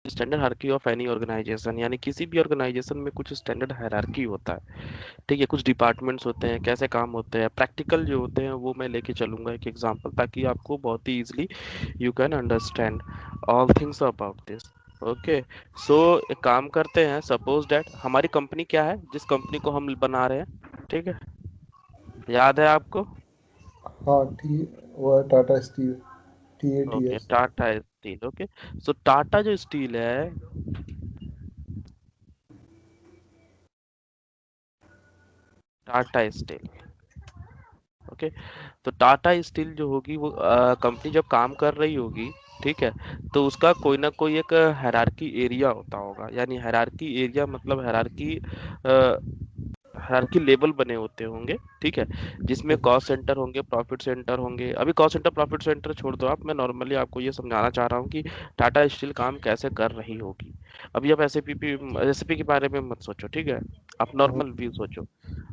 Standard hierarchy of any organisation, यानी किसी भी ऑर्गेनाइजेशन में कुछ स्टैंडर्ड हायरार्की होता है। ठीक है, कुछ डिपार्टमेंट्स होते हैं, कैसे काम होते हैं, प्रैक्टिकल जो होते हैं वो मैं लेके चलूंगा एक एग्जांपल, ताकि आपको बहुत ही easily you can understand all things about this. Okay, so एक काम करते हैं, सपोज दैट हमारी कंपनी क्या है, जिस कंपनी को हम बना रहे हैं, ठीक है, याद है आपको? हाँ, टी, वो है Tata steel, okay, TATS। Tata steel. Okay, so Tata जो स्टील है, टाटा स्टील, ओके, तो टाटा स्टील जो होगी वो कंपनी जब काम कर रही होगी, ठीक है, तो उसका कोई ना कोई एक हायरार्की एरिया होता होगा, यानी हायरार्की एरिया मतलब हायरार्की लेवल बने होते होंगे, ठीक है, जिसमें कॉस्ट सेंटर होंगे, प्रॉफिट सेंटर होंगे। अभी कॉस्ट सेंटर प्रॉफिट सेंटर छोड़ दो आप, मैं नॉर्मली आपको ये समझाना चाह रहा हूँ कि टाटा स्टील काम कैसे कर रही होगी। अभी आप एसएपी के बारे में मत सोचो, ठीक है, आप नॉर्मल व्यू सोचो।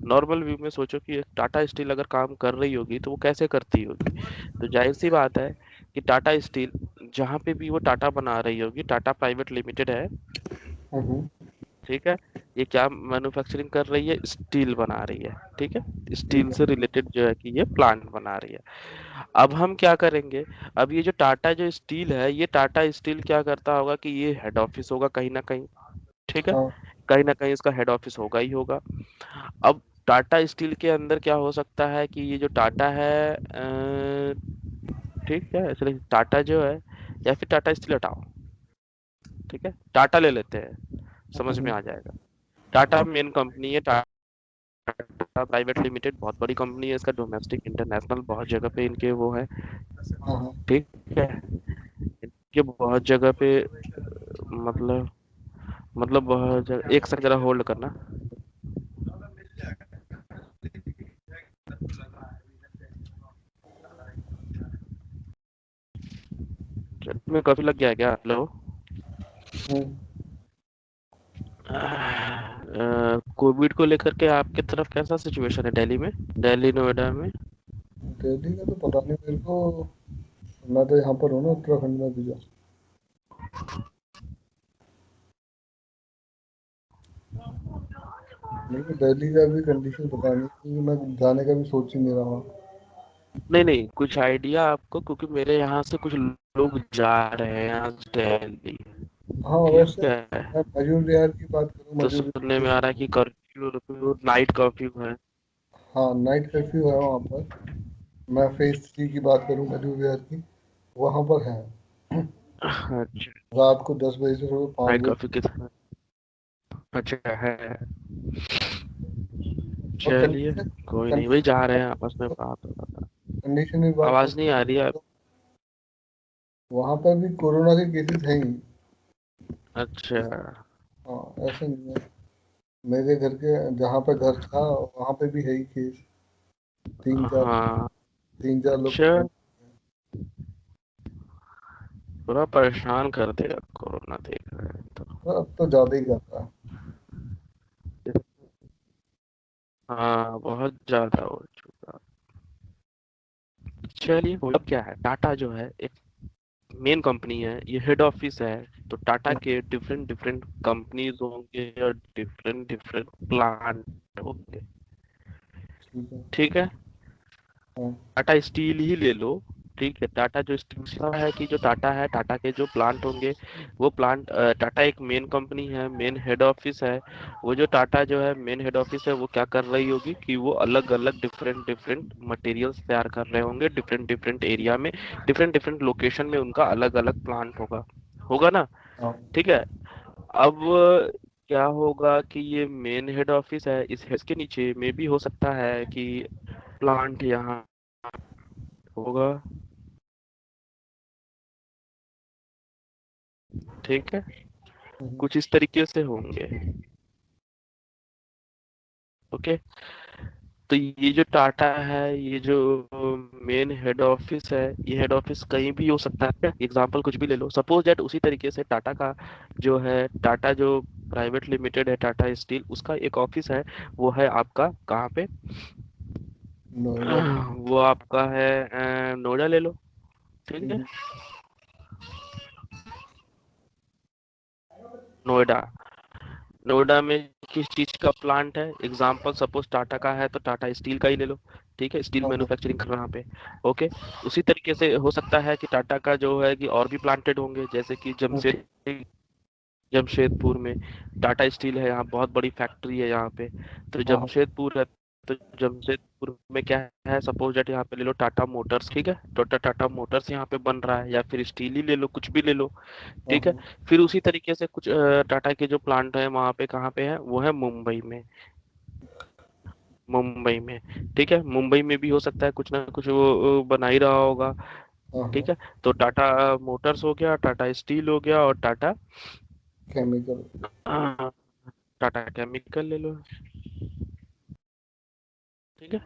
नॉर्मल व्यू में सोचो कि एक टाटा स्टील अगर काम कर रही होगी तो वो कैसे करती होगी। तो जाहिर सी बात है कि टाटा स्टील जहाँ पे भी वो टाटा बना रही होगी, टाटा प्राइवेट लिमिटेड है, ठीक है, ये क्या मैन्युफैक्चरिंग कर रही है, स्टील बना रही है, ठीक है, स्टील ठीक है। से रिलेटेड जो है कि ये प्लांट बना रही है। अब हम क्या करेंगे, अब ये जो टाटा जो स्टील है, ये टाटा स्टील क्या करता होगा कि ये हेड ऑफिस होगा कहीं ना कहीं, ठीक है, हाँ। कहीं ना कहीं इसका हेड ऑफिस होगा ही होगा। अब टाटा स्टील के अंदर क्या हो सकता है कि ये जो टाटा है, ठीक है, चलिए टाटा जो है, या फिर टाटा स्टील हटाओ, ठीक है, टाटा ले लेते हैं, समझ में आ जाएगा। टाटा मेन कंपनी है, टाटा प्राइवेट लिमिटेड बहुत बड़ी कंपनी है, इसका डोमेस्टिक इंटरनेशनल बहुत जगह पे इनके वो है, हाँ। हाँ। ठीक है, इनके बहुत जगह पे मतलब बहुत जगह, एक सेकंड जरा होल्ड करना। में काफी लग गया है क्या? हेलो, हम्म। कोविड को लेकर के आपकी तरफ कैसा सिचुएशन है दिल्ली में, दिल्ली नोएडा में? दिल्ली का तो पता नहीं मेरे को। मैं तो यहाँ पर हूँ ना, उत्तराखंड में भी जो। मेरे को दिल्ली का भी कंडीशन पता नहीं, क्योंकि मैं जाने का भी सोच ही नहीं रहा हूँ। नहीं नहीं, कुछ आइडिया आपको, क्योंकि मेरे यहाँ से कुछ लोग जा रहे हैं यहाँ से दिल्ली, हाँ, वैसे ठीक है, मैं मजूर विहार की बात करूँ, तो मजूर सुनने विहार में की। आ रहा है कि कर्फ्यू, नाइट कर्फ्यू है। हाँ, नाइट कर्फ्यू है वहाँ पर। मैं फेज 3 की बात करूँ मजूर विहार की, वहाँ पर है। अच्छा, रात को 10 बजे से सुबह पाँच नाइट बजे कर्फ्यू किस, अच्छा है, और चलिए, कोई नहीं, वही जा रहे हैं आपस में बात हो रहा था। कंडीशन की बात आवाज नहीं करूँ आ रही है? तो वहाँ पर भी कोरोना के केसेस हैं ही। अच्छा, हाँ, ऐसा नहीं है। मेरे घर के जहाँ पे घर था वहाँ पे भी है ही केस। तीन चार हाँ, तीन चार लोग अच्छा, पकड़े। पूरा परेशान कर देगा कोरोना, देख रहे हैं तो। अब तो ज्यादा ही कर रहा है। हाँ, बहुत ज्यादा हो चुका। चलिए, अब क्या है, टाटा जो है एक मेन कंपनी है, ये हेड ऑफिस है, तो टाटा के डिफरेंट डिफरेंट कंपनीज होंगे और डिफरेंट डिफरेंट प्लांट होंगे, ठीक है। ठीक है, हाँ। टाटा स्टील ही ले लो, ठीक है, टाटा जो स्टील का है कि जो टाटा है, टाटा के जो प्लांट होंगे, वो प्लांट, टाटा एक मेन कंपनी है, मेन हेड ऑफिस है, वो जो टाटा जो है मेन हेड ऑफिस है, वो क्या कर रही होगी कि वो अलग अलग डिफरेंट डिफरेंट मटेरियल्स तैयार कर रहे होंगे, डिफरेंट डिफरेंट एरिया में, डिफरेंट डिफरेंट लोकेशन में उनका अलग अलग प्लांट होगा, होगा ना, हाँ। ठीक है। अब क्या होगा कि ये मेन हेड ऑफिस है, इस हेड के नीचे में भी हो सकता है कि प्लांट यहाँ होगा, ठीक है, हम्म। कुछ इस तरीके से होंगे, ओके। तो ये जो टाटा है, ये जो मेन हेड ऑफिस है, ये हेड ऑफिस कहीं भी हो सकता है, एग्जांपल कुछ भी ले लो, सपोज दैट उसी तरीके से टाटा का जो है, टाटा जो प्राइवेट लिमिटेड है, टाटा स्टील, उसका एक ऑफिस है, वो है आपका कहाँ पे, नोएडा। वो आपका है नोएडा ले लो, ठीक है, हम्म। नोएडा। नोएडा में किस चीज का प्लांट है? एग्जाम्पल सपोज टाटा का है तो टाटा स्टील का ही ले लो, ठीक है, स्टील हाँ हाँ मैन्युफैक्चरिंग कर रहा पे। ओके। उसी तरीके से हो सकता है कि टाटा का जो है कि और भी प्लांटेड होंगे, जैसे कि जमशेदपुर में टाटा स्टील है, यहाँ बहुत बड़ी फैक्ट्री है यहाँ पे। तो हाँ जमशेदपुर है, तो जमशेदपुर में क्या है, सपोज दैट यहाँ पे ले लो टाटा मोटर्स, ठीक है, टाटा मोटर्स यहाँ पे बन रहा है, या फिर स्टील ही ले लो, कुछ भी ले लो, हाँ ठीक है। हाँ, फिर उसी तरीके से कुछ टाटा के जो प्लांट है वहाँ पे, कहाँ पे है, वो है मुंबई में। मुंबई में, ठीक है, मुंबई में भी हो सकता है कुछ ना कुछ वो बना ही रहा होगा, हाँ हाँ, ठीक है। तो टाटा मोटर्स हो गया, टाटा स्टील हो गया, और टाटा केमिकल। टाटा केमिकल ले लो, ठीक है,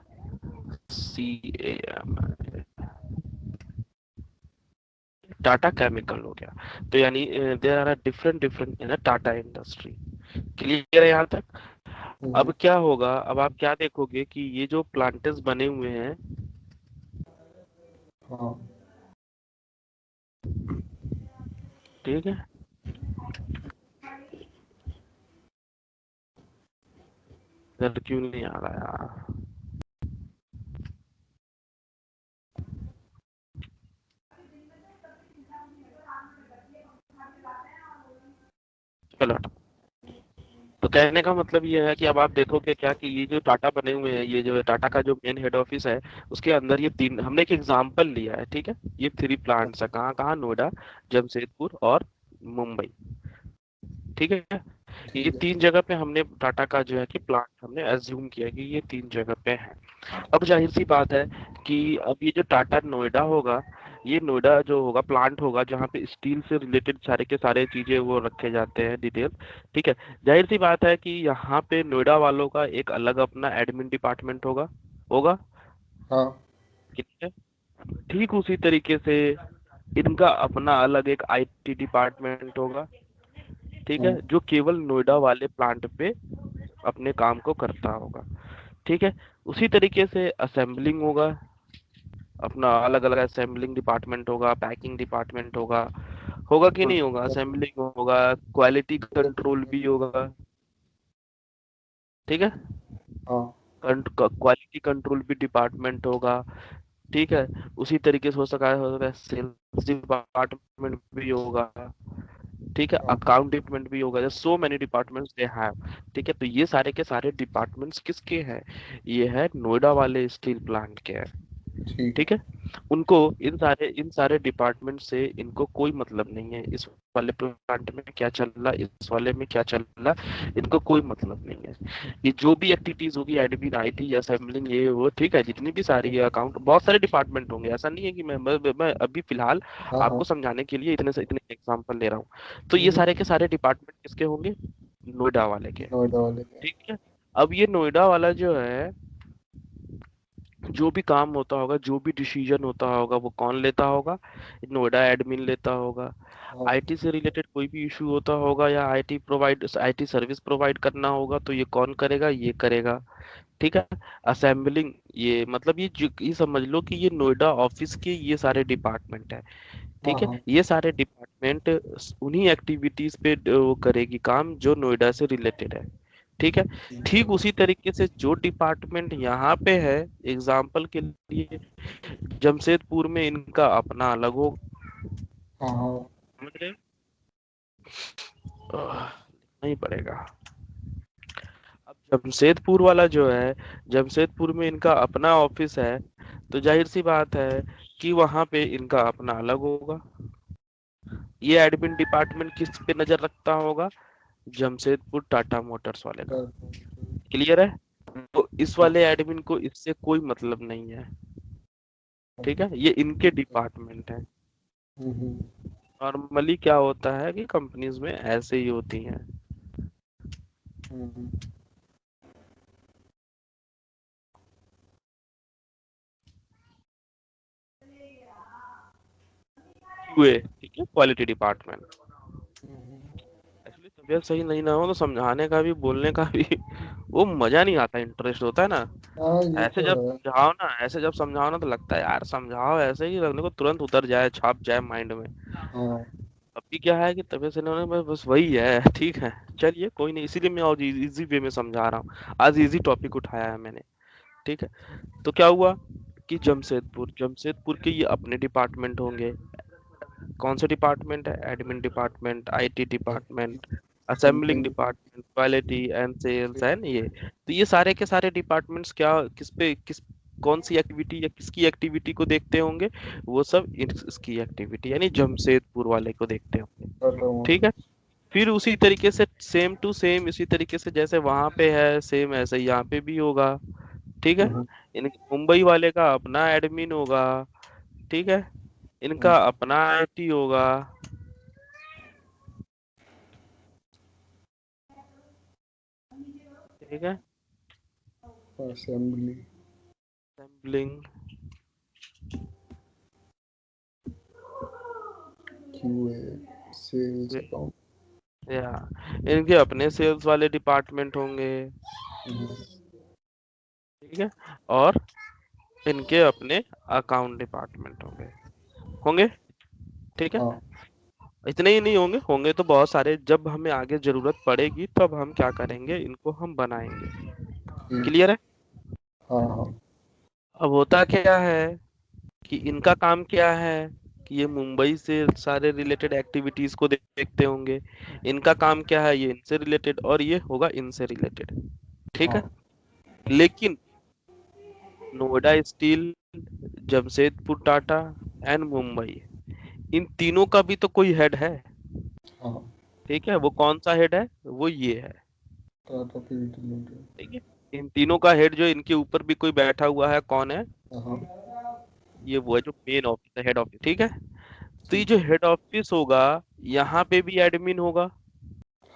CAM, टाटा केमिकल हो गया। तो यानी there are different different in Tata industry. Clear है यहाँ तक? हम्म, अब क्या होगा, अब आप क्या देखोगे कि ये जो प्लांटेस बने हुए हैं, हाँ ठीक है, इधर क्यों नहीं आ रहा यार? चलो, तो कहने का मतलब ये है कि अब आप देखोगे क्या कि ये जो टाटा बने हुए हैं, ये जो टाटा का जो मेन हेड ऑफिस है, उसके अंदर ये तीन, हमने एक एग्जांपल लिया है, ठीक है, ये 3 प्लांट्स है, कहाँ कहाँ, नोएडा, जमशेदपुर और मुंबई, ठीक है। ये ठीक है। 3 जगह पे हमने टाटा का जो है कि प्लांट हमने एज्यूम किया कि ये 3 जगह पे है। अब जाहिर सी बात है कि अब ये जो टाटा नोएडा होगा, ये नोएडा जो होगा प्लांट होगा जहाँ पे स्टील से रिलेटेड सारे के सारे चीजें वो रखे जाते हैं डिटेल, ठीक है। जाहिर सी बात है कि यहाँ पे नोएडा वालों का एक अलग अपना एडमिन डिपार्टमेंट होगा, होगा, हाँ ठीक है। ठीक उसी तरीके से इनका अपना अलग एक IT डिपार्टमेंट होगा, ठीक है, हाँ जो केवल नोएडा वाले प्लांट पे अपने काम को करता होगा, ठीक है। उसी तरीके से असेंबलिंग होगा, अपना अलग अलग असेंबलिंग डिपार्टमेंट होगा, पैकिंग डिपार्टमेंट होगा, होगा कि नहीं होगा, असेंबलिंग होगा, क्वालिटी कंट्रोल भी होगा, ठीक है, हाँ क्वालिटी कंट्रोल भी डिपार्टमेंट होगा, ठीक है। उसी तरीके से हो सकता है सेल्स डिपार्टमेंट भी होगा, ठीक है, हाँ, अकाउंट डिपार्टमेंट भी होगा, so many departments they have, ठीक है। तो ये सारे के सारे डिपार्टमेंट्स किसके हैं? ये है नोएडा वाले स्टील प्लांट के हैं, ठीक है। ठीक है। उनको इन सारे डिपार्टमेंट से इनको कोई मतलब नहीं है, इस वाले प्लांट में क्या चल रहा, इस वाले में क्या चल रहा, इनको कोई मतलब नहीं है। ये जो भी एक्टिविटीज होगी, एडमिन, IT, असेंबलिंग, ये वो, ठीक है, जितनी भी सारी है, अकाउंट, बहुत सारे डिपार्टमेंट होंगे, ऐसा नहीं है कि मैं अभी फिलहाल हाँ हाँ। आपको समझाने के लिए इतने से इतने एग्जाम्पल ले रहा हूँ। तो ये हम्म, सारे के सारे डिपार्टमेंट किसके होंगे? नोएडा वाले के, नोएडा वाले के। ठीक है। अब ये नोएडा वाला जो है, जो भी काम होता होगा, जो भी डिसीजन होता होगा, वो कौन लेता होगा? नोएडा एडमिन लेता होगा। हाँ IT से रिलेटेड कोई भी इशू होता होगा, या IT सर्विस प्रोवाइड करना होगा, तो ये कौन करेगा? ये करेगा, ठीक है। असेंबलिंग, ये मतलब ये समझ लो कि ये नोएडा ऑफिस के ये सारे डिपार्टमेंट है, हाँ ठीक है। हाँ, ये सारे डिपार्टमेंट उन्हीं एक्टिविटीज पे वो करेगी काम जो नोएडा से रिलेटेड है, ठीक है। ठीक है। ठीक उसी तरीके से जो डिपार्टमेंट यहाँ पे है, एग्जाम्पल के लिए जमशेदपुर में इनका अपना अलग हो, हाँ हाँ समझ रहे हो? नहीं पड़ेगा। अब जमशेदपुर वाला जो है, जमशेदपुर में इनका अपना ऑफिस है, तो जाहिर सी बात है कि वहां पे इनका अपना अलग होगा। ये एडमिन डिपार्टमेंट किस पे नजर रखता होगा? जमशेदपुर टाटा मोटर्स वाले का। क्लियर है? तो इस हाँ, वाले एडमिन को इससे कोई मतलब नहीं है, ठीक है, ये इनके ठीक है। डिपार्टमेंट है। हम्म, नॉर्मली क्या होता है कि कंपनीज में ऐसे ही होती हैं। हम्म, QA, ठीक है, क्वालिटी डिपार्टमेंट। हम्म। एक्चुअली तबीयत सही नहीं ना हो तो समझाने का भी, बोलने का भी वो मजा नहीं आता, इंटरेस्ट होता है ना। हाँ ये ऐसे तो जब है। समझाओ ना, ऐसे जब समझाओ ना, तो लगता है यार समझाओ ऐसे ही लगने को तुरंत उतर जाए, छाप जाए माइंड में। हाँ कि क्या है कि तबीयत से इन्होंने बस वही है, ठीक है। चलिए कोई नहीं, इसीलिए मैं और इजी वे में समझा रहा हूँ, आज इजी टॉपिक उठाया है मैंने, ठीक है। तो क्या हुआ कि जमशेदपुर, जमशेदपुर के ये अपने डिपार्टमेंट होंगे। कौन से डिपार्टमेंट है? Admin department, IT department, assembling central department, quality and sales and ये। तो ये सारे के सारे डिपार्टमेंट्स क्या, किस पे किस कौन सी एक्टिविटी या किसकी एक्टिविटी को देखते होंगे? वो सब इसकी एक्टिविटी यानी जमशेदपुर वाले को देखते होंगे, डाटा ठीक वहाँ। है। फिर उसी तरीके से सेम टू सेम, इसी तरीके से जैसे वहां पे है सेम ऐसे ही यहाँ पे भी होगा, ठीक है। हम्म, इन मुंबई वाले का अपना एडमिन होगा, ठीक है। इनका हम्म, अपना आईटी होगा, ठीक है। Assembly, assembling, QA, sales account. या इनके अपने सेल्स वाले डिपार्टमेंट होंगे, ठीक है। और इनके अपने अकाउंट डिपार्टमेंट होंगे, होंगे, ठीक है। हाँ। इतने ही नहीं होंगे, होंगे तो बहुत सारे, जब हमें आगे जरूरत पड़ेगी तब हम क्या करेंगे, इनको हम बनाएंगे। ठीक। क्लियर है? हाँ हाँ। अब होता क्या है कि इनका काम क्या है कि ये मुंबई से सारे रिलेटेड एक्टिविटीज को देखते होंगे। इनका काम क्या है, ये इनसे रिलेटेड, और ये होगा इनसे रिलेटेड, ठीक है। हाँ लेकिन नोएडा स्टील, जमशेदपुर टाटा एंड मुंबई, इन तीनों का भी तो कोई हेड है, हाँ। ठीक है। वो कौन सा हेड है? वो ये है, टाटा पीवीटी लिमिटेड। ठीक है। इन तीनों का हेड जो इनके ऊपर भी कोई बैठा हुआ है, कौन है? हाँ। ये वो है जो मेन ऑफिस है, हेड ऑफिस, ठीक है। तो ये ठीक जो है। हेड ऑफिस होगा, यहाँ पे भी एडमिन होगा,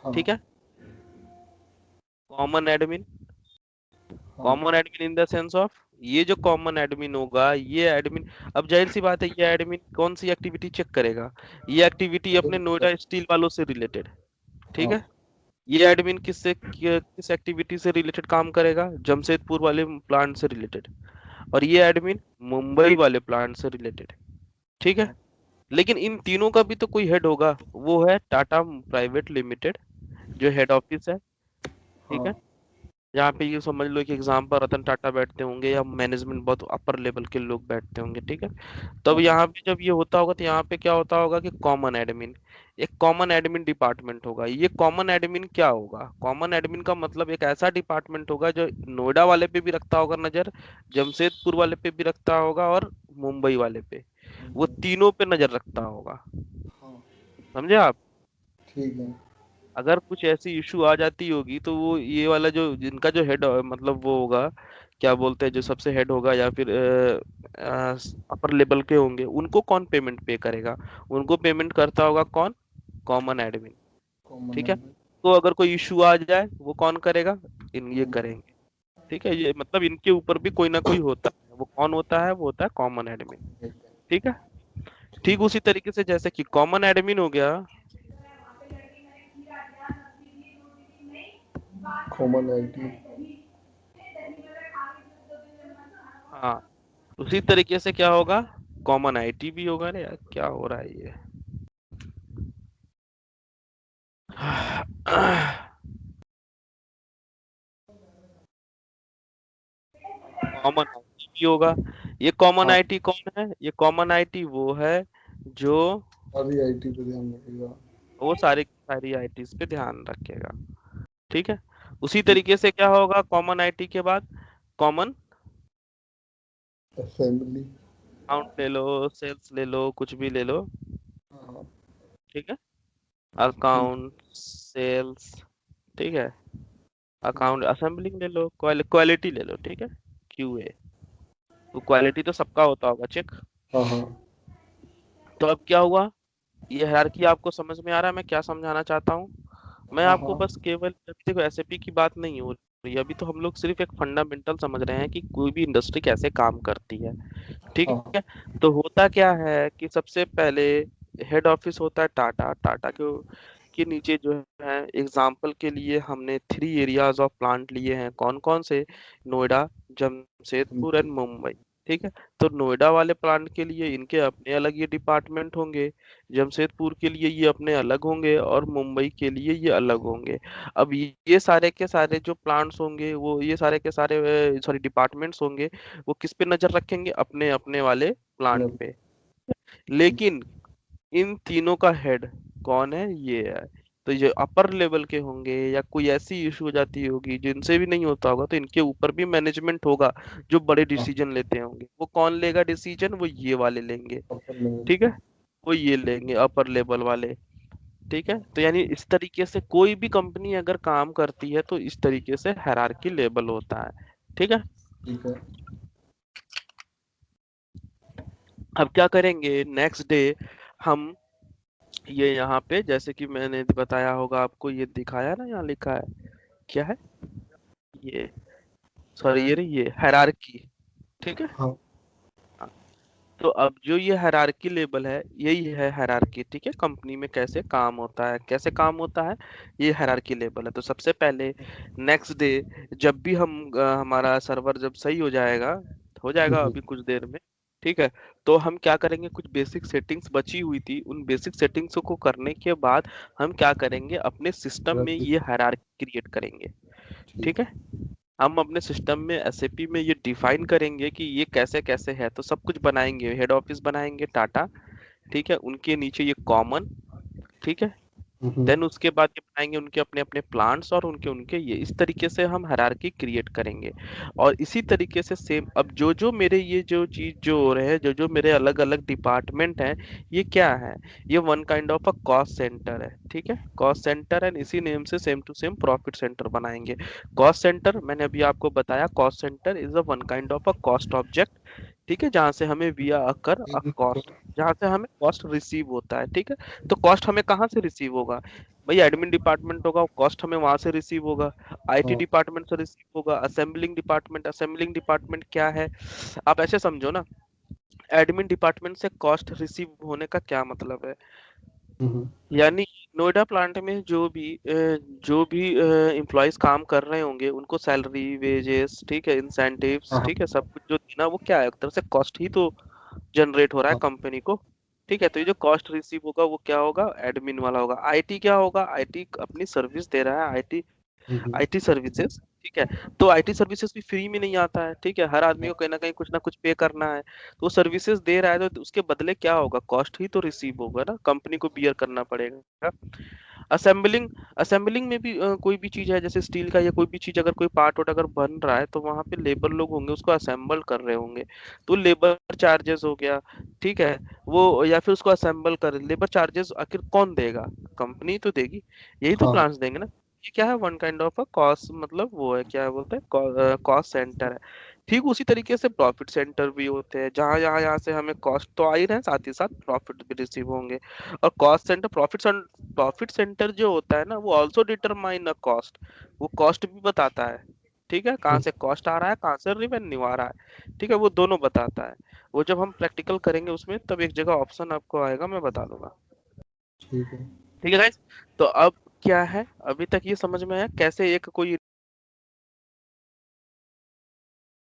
हाँ ठीक है। कॉमन एडमिन, हाँ। Common admin in the sense of, ये जो कॉमन एडमिन होगा, ये एडमिन, अब जाहिर सी बात है, ये एडमिन कौन सी एक्टिविटी चेक करेगा? ये एक्टिविटी अपने नोएडा स्टील वालों से रिलेटेड, ठीक हाँ। है। ये एडमिन किस एक्टिविटी से रिलेटेड काम करेगा? जमशेदपुर वाले प्लांट से रिलेटेड। और ये एडमिन मुंबई वाले प्लांट से रिलेटेड, ठीक है। हाँ। लेकिन इन तीनों का भी तो कोई हेड होगा, वो है टाटा प्राइवेट लिमिटेड, जो हेड ऑफिस है, ठीक है। हाँ। यहाँ पे ये समझ लो कि एग्जाम्पल रतन टाटा बैठते होंगे, या मैनेजमेंट बहुत अपर लेवल के लोग बैठते होंगे, ठीक है। तब हाँ। यहाँ पे जब ये होता होगा, तो यहाँ पे क्या होता होगा कि कॉमन एडमिन, एक कॉमन एडमिन डिपार्टमेंट होगा। ये कॉमन एडमिन क्या होगा? कॉमन एडमिन का मतलब एक ऐसा डिपार्टमेंट होगा जो नोएडा वाले पे भी रखता होगा नजर, जमशेदपुर वाले पे भी रखता होगा, और मुंबई वाले पे, वो मुंबई। तीनों पे नजर रखता होगा। हाँ। समझे आप? ठीक है। अगर कुछ ऐसी इशू आ जाती होगी, तो वो ये वाला जो जिनका जो हेड मतलब वो होगा, क्या बोलते हैं, जो सबसे हेड होगा या फिर अपर लेवल के होंगे, उनको कौन पेमेंट पे करेगा? उनको पेमेंट करता होगा कौन? कॉमन एडमिन, कॉमन ठीक है। एडमिन। तो अगर कोई इशू आ जाए, वो कौन करेगा? इन ये मुंबई। करेंगे, ठीक है। ये मतलब इनके ऊपर भी कोई ना कोई होता है, वो कौन होता है? वो होता है कॉमन एडमिन, ठीक है। ठीक ठीक है। उसी तरीके से जैसे कि कॉमन एडमिन हो गया, कॉमन आईटी। हाँ, उसी तरीके से क्या होगा, कॉमन आईटी भी होगा। ना यार, क्या हो रहा है ये? कॉमन आईटी भी होगा। ये कॉमन हाँ। आईटी कौन है? ये कॉमन आईटी वो है जो सारी आईटी पे ध्यान रखेगा। वो सारी सारी आईटीज पे ध्यान रखेगा, ठीक है। उसी ठीक। तरीके से क्या होगा कॉमन आईटी के बाद? Common assembly. अकाउंट ले लो, सेल्स ले लो, कुछ भी ले लो, हाँ। ठीक है। ठीक। अकाउंट, सेल्स, ठीक है। ठीक। अकाउंट, असेंबलिंग ले लो, क्वालिटी ले लो, ठीक है। क्यूए, तो क्वालिटी तो सबका होता होगा चेक। हाँ हाँ। तो अब क्या हुआ, ये हायरार्की आपको समझ में आ रहा है मैं क्या समझाना चाहता हूँ? मैं हाँ आपको हाँ। बस केवल, देखो एसएपी की बात नहीं हो रही है अभी, तो हम लोग सिर्फ एक फंडामेंटल समझ रहे हैं कि कोई भी इंडस्ट्री कैसे काम करती है, ठीक हाँ। है। तो होता क्या है कि सबसे पहले हेड ऑफिस होता है टाटा, टाटा के नीचे जो है, एग्जाम्पल के लिए हमने 3 एरियाज ऑफ प्लांट लिए हैं, कौन कौन से? नोएडा, जमशेदपुर एंड मुंबई, ठीक है। तो नोएडा वाले प्लांट के लिए इनके अपने अलग ये डिपार्टमेंट होंगे, जमशेदपुर के लिए ये अपने अलग होंगे, और मुंबई के लिए ये अलग होंगे। अब ये सारे के सारे जो प्लांट्स होंगे, वो ये सारे के सारे सॉरी डिपार्टमेंट्स होंगे, वो किस पे नजर रखेंगे? अपने अपने वाले प्लांट पे। लेकिन इन तीनों का हेड कौन है? ये है। तो ये अपर लेवल के होंगे, या कोई ऐसी इशू हो जाती होगी जिनसे भी नहीं होता होगा, तो इनके ऊपर भी मैनेजमेंट होगा जो बड़े हाँ, डिसीजन लेते होंगे। वो कौन लेगा डिसीजन? वो ये वाले लेंगे। अपर लेवल ठीक है, पे। वो ये लेंगे अपर लेवल वाले। ठीक है, तो यानी इस तरीके से कोई भी कंपनी अगर काम करती है तो इस तरीके से हायरार्की लेवल होता है। ठीक है। ठीक है। अब क्या करेंगे नेक्स्ट डे? हम ये यहाँ पे जैसे कि मैंने बताया होगा आपको, ये दिखाया ना, यहाँ लिखा है, क्या है ये? सॉरी, ये रही, ये हायरार्की। ठीक है। हाँ। हाँ, तो अब जो ये हायरार्की लेवल है, यही है हायरार्की। ठीक है, कंपनी में कैसे काम होता है, कैसे काम होता है, ये हायरार्की लेवल है। तो सबसे पहले नेक्स्ट डे, जब भी हमारा सर्वर जब सही हो जाएगा हम्म, अभी कुछ देर में। ठीक है, तो हम क्या करेंगे, कुछ बेसिक सेटिंग्स बची हुई थी, उन बेसिक सेटिंग्स को करने के बाद हम क्या करेंगे, अपने सिस्टम में हायरार्की। ये हायरार्की क्रिएट करेंगे। ठीक ठीक है। है, हम अपने सिस्टम में एसएपी में ये डिफाइन करेंगे कि ये कैसे कैसे है। तो सब कुछ बनाएंगे, हेड ऑफिस बनाएंगे टाटा। ठीक है, उनके नीचे ये कॉमन। ठीक है, हम्म, देन उसके बाद ये बनाएंगे उनके अपने अपने प्लांट्स, और उनके उनके ये, इस तरीके से हम हायरार्की क्रिएट करेंगे। और इसी तरीके से सेम, अब जो जो मेरे ये जो चीज जो हो रहे हैं, जो जो मेरे अलग अलग डिपार्टमेंट हैं, ये क्या है? ये one kind of a cost centre है। ठीक है, कॉस्ट सेंटर, एंड इसी नेम से same to same profit centre बनाएंगे। कॉस्ट सेंटर मैंने अभी आपको बताया, cost centre is a one kind of a cost object. ठीक है, जहां से हमें विया अकर अ ठीक कॉस्ट, है। जहां से हमें कॉस्ट रिसीव होता है। ठीक है, तो कॉस्ट हमें कहाँ से रिसीव होगा? भाई एडमिन डिपार्टमेंट होगा, कॉस्ट हमें वहां से रिसीव होगा। आईटी हाँ। डिपार्टमेंट से रिसीव होगा। असेंबलिंग डिपार्टमेंट, असेंबलिंग डिपार्टमेंट क्या है? आप ऐसे समझो ना, एडमिन डिपार्टमेंट से कॉस्ट रिसीव होने का क्या मतलब है? हम्म, यानी नोएडा प्लांट में जो भी एम्प्लॉयज काम कर रहे होंगे, उनको सैलरी, वेजेस, ठीक है, इंसेंटिव्स, हाँ हाँ ठीक है, सब कुछ जो देना, वो क्या है? एक तरह से कॉस्ट ही तो जनरेट हो रहा है हाँ। कंपनी को। ठीक है, तो ये जो कॉस्ट रिसीव होगा वो क्या होगा? एडमिन वाला होगा। आईटी क्या होगा? आईटी अपनी सर्विस दे रहा है, आईटी, हम्म, आईटी सर्विसेज। ठीक है, तो आईटी सर्विसेज भी फ्री में नहीं आता है। ठीक है, हर आदमी हाँ, को कहीं ना कहीं कुछ ना कुछ पे करना है। तो वो सर्विसेज दे रहा है, तो उसके बदले क्या होगा? कॉस्ट ही तो रिसीव होगा ना, कंपनी को बियर करना पड़ेगा। असेंबलिंग, असेंबलिंग में भी कोई भी चीज है, जैसे स्टील का या कोई भी चीज, अगर कोई पार्ट वार्ट अगर बन रहा है, तो वहां पे लेबर लोग होंगे, उसको असेंबल कर रहे होंगे। तो लेबर चार्जेस हो गया। ठीक है, वो या फिर उसको असेंबल कर, लेबर चार्जेस आखिर कौन देगा? कंपनी तो देगी, यही तो हाँ। प्लान्स देंगे ना। ये क्या है? One kind of a cost, मतलब वो है, क्या बोलते हैं, कॉस्ट सेंटर है। ठीक उसी तरीके से प्रॉफिट सेंटर भी होते हैं, जहाँ यहाँ यहाँ से हमें कॉस्ट तो आ ही रहे हैं, साथ ही साथ प्रॉफिट भी रिसीव होंगे। और कॉस्ट सेंटर, प्रॉफिट सेंटर जो होता है ना, वो ऑल्सो डिटरमाइन अ कॉस्ट। वो कॉस्ट भी बताता है। ठीक है, कहाँ हम्म, से कॉस्ट आ रहा है, कहाँ से रेवेन्यू आ रहा है। ठीक है, वो दोनों बताता है। वो जब हम प्रैक्टिकल करेंगे उसमें, तब एक जगह ऑप्शन आपको आएगा, मैं बता दूंगा। ठीक है। ठीक है गाइस, तो अब क्या है, अभी तक ये समझ में आया कैसे एक कोई